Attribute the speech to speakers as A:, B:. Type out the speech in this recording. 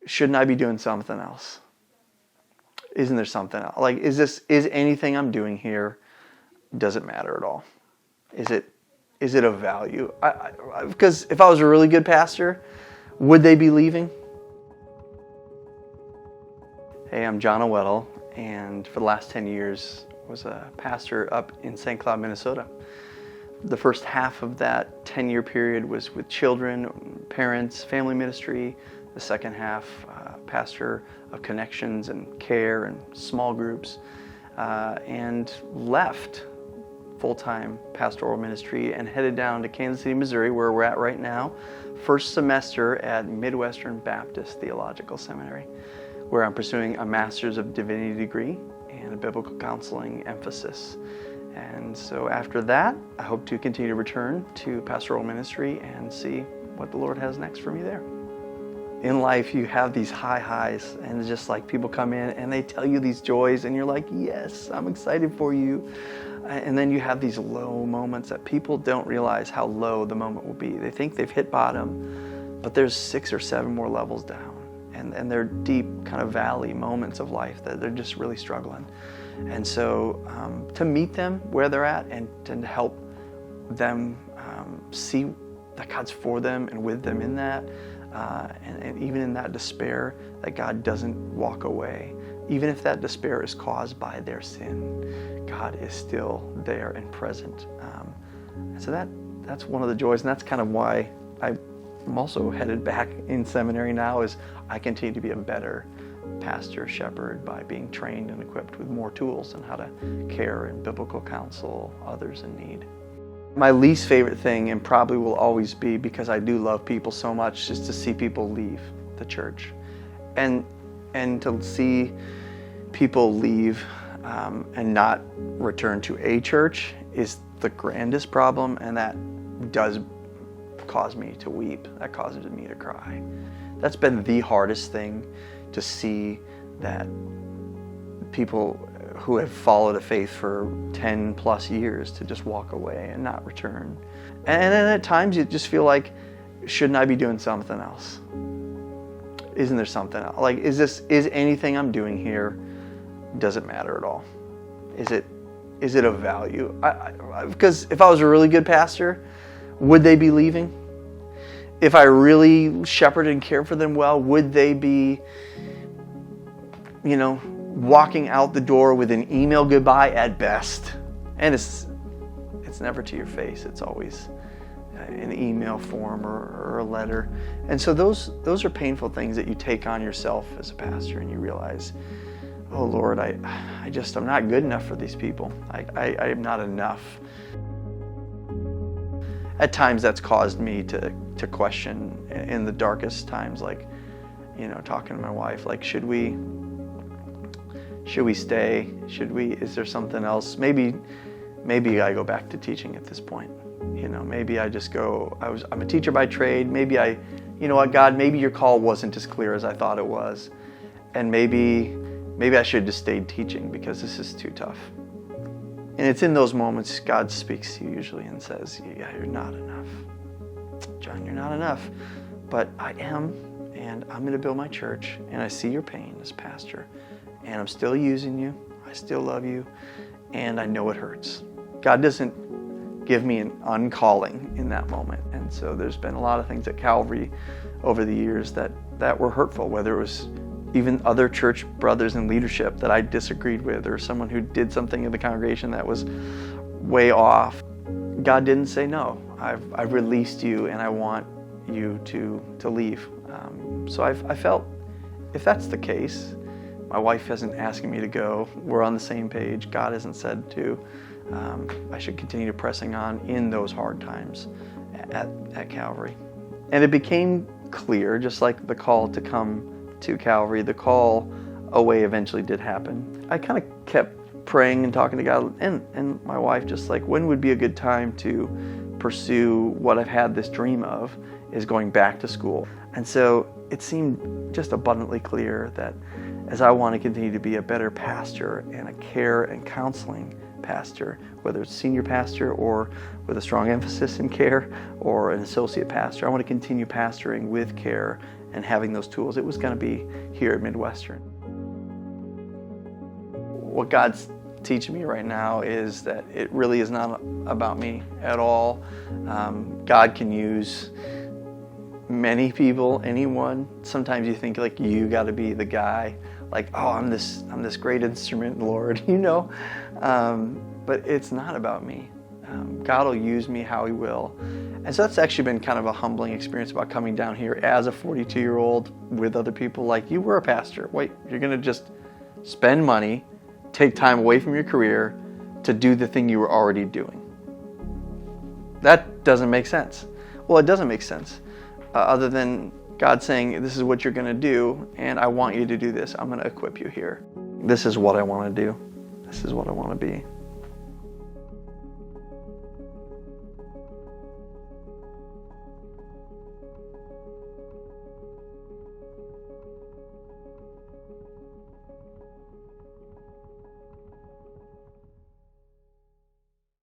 A: shouldn't I be doing something else? Isn't there something else? Like, is anything I'm doing here, does it matter at all? Is it of value? Because if I was a really good pastor, would they be leaving? Hey, I'm Jon Oettel, and for the last 10 years, I was a pastor up in St. Cloud, Minnesota. The first half of that 10-year period was with children, parents, family ministry. The second half, pastor of connections and care and small groups, and left full-time pastoral ministry and headed down to Kansas City, Missouri, where we're at right now, first semester at Midwestern Baptist Theological Seminary, where I'm pursuing a Master's of Divinity degree and a biblical counseling emphasis. And so after that, I hope to continue to return to pastoral ministry and see what the Lord has next for me there. In life, you have these high highs, and it's just like people come in and they tell you these joys, and you're like, yes, I'm excited for you. And then you have these low moments that people don't realize how low the moment will be. They think they've hit bottom, but there's 6 or 7 more levels down. And they're deep kind of valley moments of life that they're just really struggling. And so to meet them where they're at and to help them see that God's for them and with them in that, and even in that despair, that God doesn't walk away. Even if that despair is caused by their sin, God is still there and present. So that's one of the joys, and that's kind of why I'm also headed back in seminary now, is I continue to be a better pastor, shepherd, by being trained and equipped with more tools on how to care and biblical counsel others in need. My least favorite thing, and probably will always be, because I do love people so much, is to see people leave the church. And to see people leave and not return to a church is the grandest problem, and that does cause me to weep. That causes me to cry. That's been the hardest thing, to see that people who have followed a faith for 10 plus years to just walk away and not return. And then at times you just feel like, shouldn't I be doing something else? Isn't there something else? Like, is anything I'm doing here, does it matter at all? Is it of value? Because if I was a really good pastor, would they be leaving? If I really shepherded and cared for them well, would they be, walking out the door with an email goodbye at best? And it's never to your face. It's always an email form or a letter. And so those are painful things that you take on yourself as a pastor, and you realize, oh Lord, I'm not good enough for these people. I am not enough. At times that's caused me to question in the darkest times, like, talking to my wife, like, should we stay? Is there something else? Maybe I go back to teaching at this point. Maybe I just go, I'm a teacher by trade. Maybe God, maybe your call wasn't as clear as I thought it was. And maybe I should have just stayed teaching, because this is too tough. And it's in those moments God speaks to you usually and says, yeah, you're not enough. Jon, you're not enough. But I am, and I'm going to build my church, and I see your pain as pastor, and I'm still using you. I still love you, and I know it hurts. God doesn't give me an uncalling in that moment. And so there's been a lot of things at Calvary over the years that were hurtful, whether it was even other church brothers in leadership that I disagreed with, or someone who did something in the congregation that was way off. God didn't say no. I've released you, and I want you to leave. So I felt, if that's the case, my wife isn't asking me to go, we're on the same page, God hasn't said to, I should continue pressing on in those hard times at Calvary. And it became clear, just like the call to come to Calvary, the call away eventually did happen. I kind of kept praying and talking to God, and my wife, just like, when would be a good time to pursue what I've had this dream of, is going back to school. And so it seemed just abundantly clear that as I want to continue to be a better pastor and a care and counseling pastor, whether it's senior pastor or with a strong emphasis in care, or an associate pastor, I want to continue pastoring with care and having those tools, it was going to be here at Midwestern. What God's teaching me right now is that it really is not about me at all. God can use many people, anyone. Sometimes you think like you got to be the guy, like, oh, I'm this great instrument, Lord, you know. But it's not about me. God will use me how He will. And so that's actually been kind of a humbling experience about coming down here as a 42-year-old with other people. Like, you were a pastor. Wait, you're going to just spend money, take time away from your career to do the thing you were already doing. That doesn't make sense. Well, it doesn't make sense. Other than God saying, this is what you're going to do, and I want you to do this. I'm going to equip you here. This is what I want to do. This is what I want to be.